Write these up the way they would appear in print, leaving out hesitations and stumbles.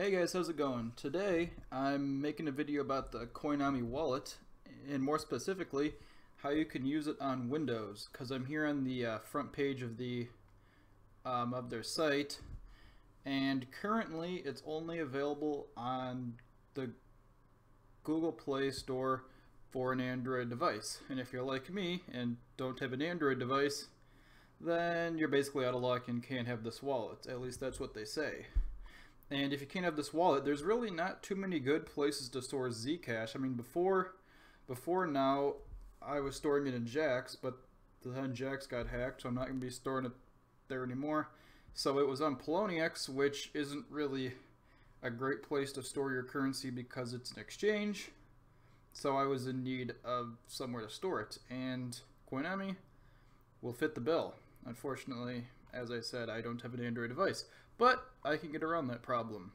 Hey guys, how's it going? Today I'm making a video about the Coinomi wallet, and more specifically how you can use it on Windows, because I'm here on the front page of their site, and currently it's only available on the Google Play Store for an Android device. And if you're like me and don't have an Android device, then you're basically out of luck and can't have this wallet. At least that's what they say. And if you can't have this wallet, there's really not too many good places to store Zcash. I mean, before now, I was storing it in Jax, but then Jax got hacked, so I'm not going to be storing it there anymore. So it was on Poloniex, which isn't really a great place to store your currency because it's an exchange. So I was in need of somewhere to store it, and Coinomi will fit the bill. Unfortunately, as I said, I don't have an Android device, but I can get around that problem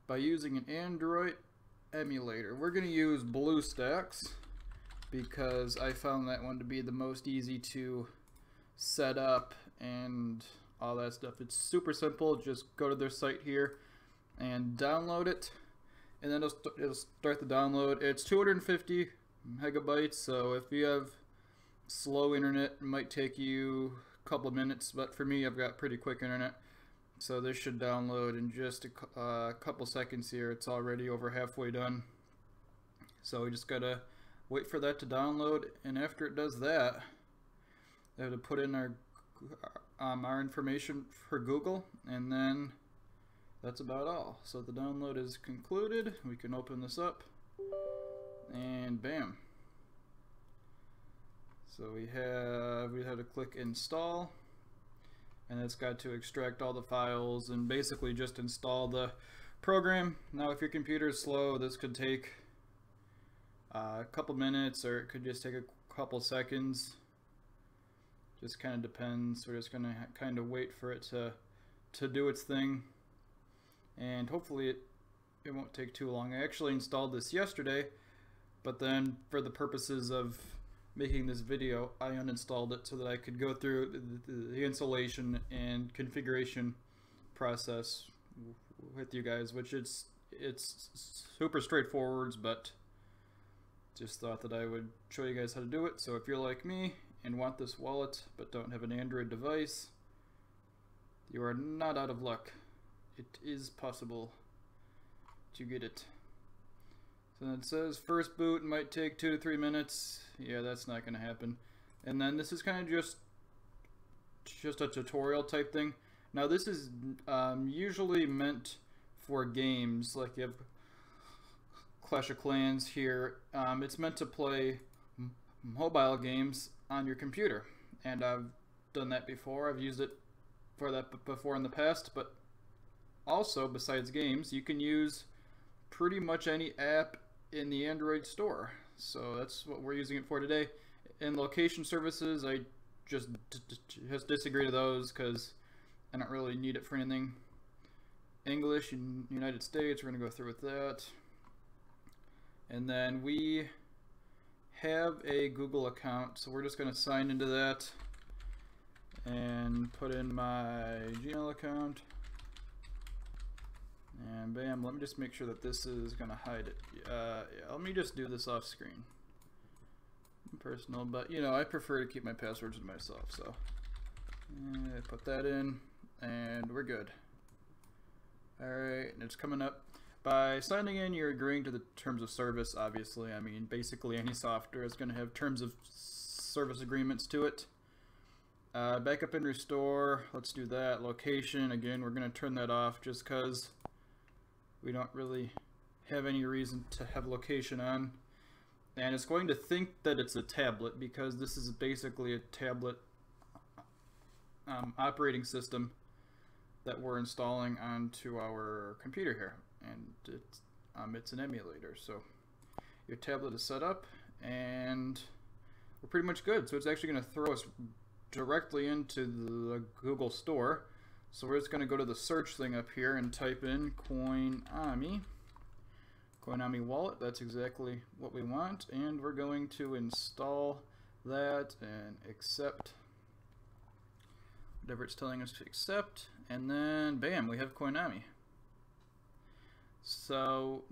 by using an Android emulator. We're going to use BlueStacks because I found that one to be the most easy to set up and all that stuff. It's super simple. Just go to their site here and download it, and then it'll start the download. It's 250 megabytes, so if you have slow internet, it might take you a couple of minutes, but for me, I've got pretty quick internet. So this should download in just a couple seconds here. It's already over halfway done. So we just gotta wait for that to download, and after it does that, I have to put in our information for Google, and then that's about all. So the download is concluded. We can open this up, and bam. So we have to click install. And it's got to extract all the files and basically just install the program. Now if your computer is slow, this could take a couple minutes, or it could just take a couple seconds. Just kind of depends. We're just going to kind of wait for it to do its thing, and hopefully it won't take too long. I actually installed this yesterday, but then for the purposes of making this video, I uninstalled it so that I could go through the installation and configuration process with you guys, which it's super straightforward, but just thought that I would show you guys how to do it. So if you're like me and want this wallet but don't have an Android device, you are not out of luck. It is possible to get it. So it says first boot might take 2 to 3 minutes. Yeah, that's not going to happen. And then this is kind of just a tutorial type thing. Now this is usually meant for games, like you have Clash of Clans here. It's meant to play mobile games on your computer, and I've done that before. I've used it for that before in the past, but also besides games, you can use pretty much any app in the Android store. So that's what we're using it for today. In location services, I just disagree to those because I don't really need it for anything. English in United States, we're going to go through with that. And then we have a Google account, so we're just going to sign into that and put in my Gmail account. And bam, let me just make sure that this is going to hide it. Yeah, let me just do this off screen. Personal, but you know, I prefer to keep my passwords to myself, so put that in, and we're good. Alright, and it's coming up. By signing in, you're agreeing to the terms of service, obviously. I mean, basically any software is going to have terms of service agreements to it. Backup and restore, let's do that. Location, again, we're going to turn that off just because we don't really have any reason to have location on. And it's going to think that it's a tablet because this is basically a tablet operating system that we're installing onto our computer here. And it's an emulator. So your tablet is set up and we're pretty much good. So it's actually going to throw us directly into the Google Store. So we're just going to go to the search thing up here and type in Coinomi wallet. That's exactly what we want, and we're going to install that and accept whatever it's telling us to accept, and then bam, we have Coinomi. So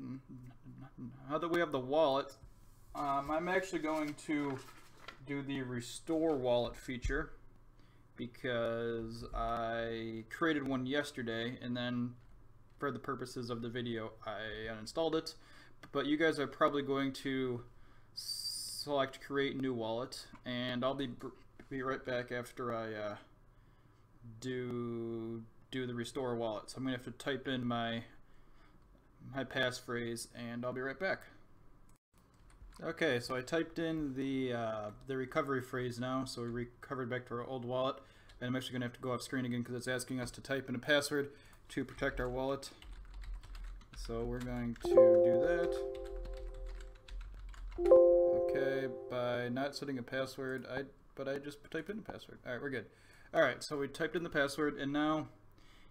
now that we have the wallet, I'm actually going to do the restore wallet feature because I created one yesterday and then for the purposes of the video I uninstalled it. But you guys are probably going to select create new wallet, and I'll be right back after I do the restore wallet. So I'm gonna have to type in my passphrase and I'll be right back. Okay, so I typed in the recovery phrase now, so we recovered back to our old wallet, and I'm actually gonna have to go off screen again because it's asking us to type in a password to protect our wallet. So we're going to do that. Okay, by not setting a password, but I just typed in a password. All right, we're good. All right, so we typed in the password, and now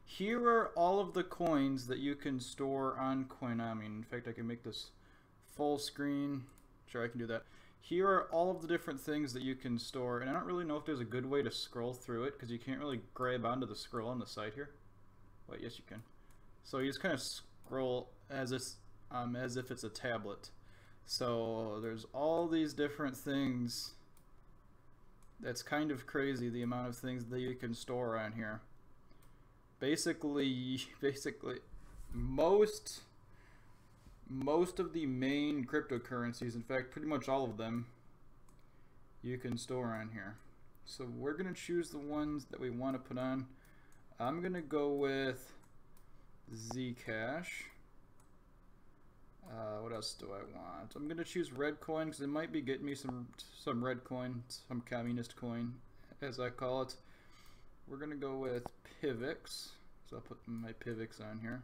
here are all of the coins that you can store on Coinomi. In fact, I can make this full screen. Sure, I can do that. Here are all of the different things that you can store, and I don't really know if there's a good way to scroll through it because you can't really grab onto the scroll on the side here. Well, yes, you can. So you just kind of scroll as if it's a tablet. So there's all these different things. That's kind of crazy, the amount of things that you can store on here. Basically most of the main cryptocurrencies, in fact pretty much all of them, you can store on here. So we're gonna choose the ones that we want to put on. I'm gonna go with Zcash. What else do I want? I'm gonna choose red coin because it might be getting me some red coin, some communist coin, as I call it. We're gonna go with Pivx, so I'll put my Pivx on here.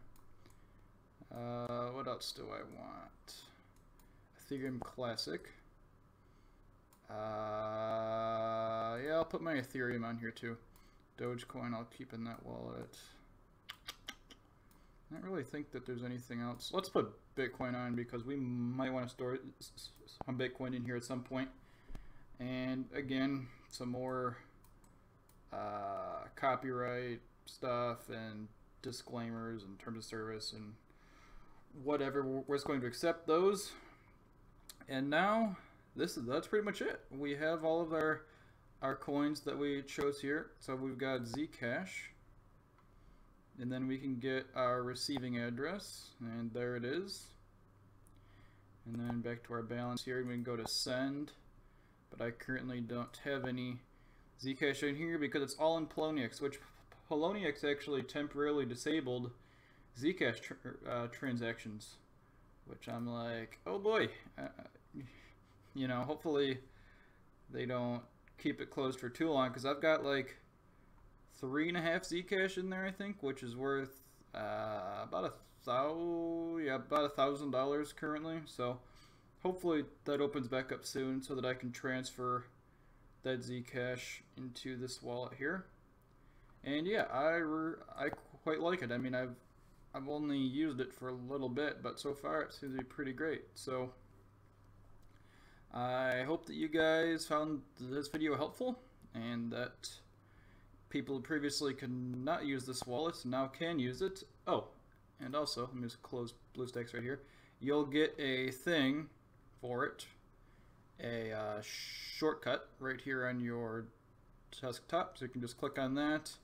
What else do I want? Ethereum Classic. Yeah, I'll put my Ethereum on here too. Dogecoin, I'll keep in that wallet. I don't really think that there's anything else. Let's put Bitcoin on because we might want to store some Bitcoin in here at some point. And again, some more copyright stuff and disclaimers and terms of service and whatever. We're just going to accept those. And now that's pretty much it. We have all of our coins that we chose here. So we've got Zcash. And then we can get our receiving address, and there it is. And then back to our balance here, we can go to send, but I currently don't have any Zcash in here because it's all in Poloniex, which Poloniex actually temporarily disabled Zcash transactions, which I'm like, oh boy, you know, hopefully they don't keep it closed for too long, because I've got like 3.5 Zcash in there, I think, which is worth about $1,000 currently. So hopefully that opens back up soon so that I can transfer that Zcash into this wallet here. And yeah, I quite like it. I mean, I've only used it for a little bit, but so far it seems to be pretty great. So I hope that you guys found this video helpful and that people who previously could not use this wallet now can use it. Oh, and also, let me just close BlueStacks right here. You'll get a thing for it, a shortcut right here on your desktop. So you can just click on that,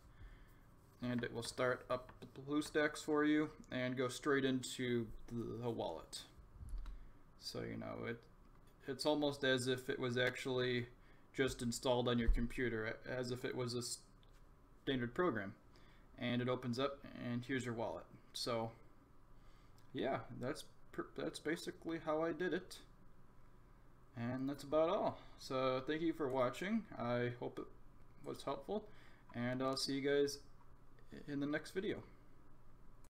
and it will start up BlueStacks for you and go straight into the wallet. So you know it's almost as if it was actually just installed on your computer, as if it was a standard program, and it opens up and here's your wallet. So yeah, that's basically how I did it, and that's about all. So thank you for watching. I hope it was helpful, and I'll see you guys in the next video.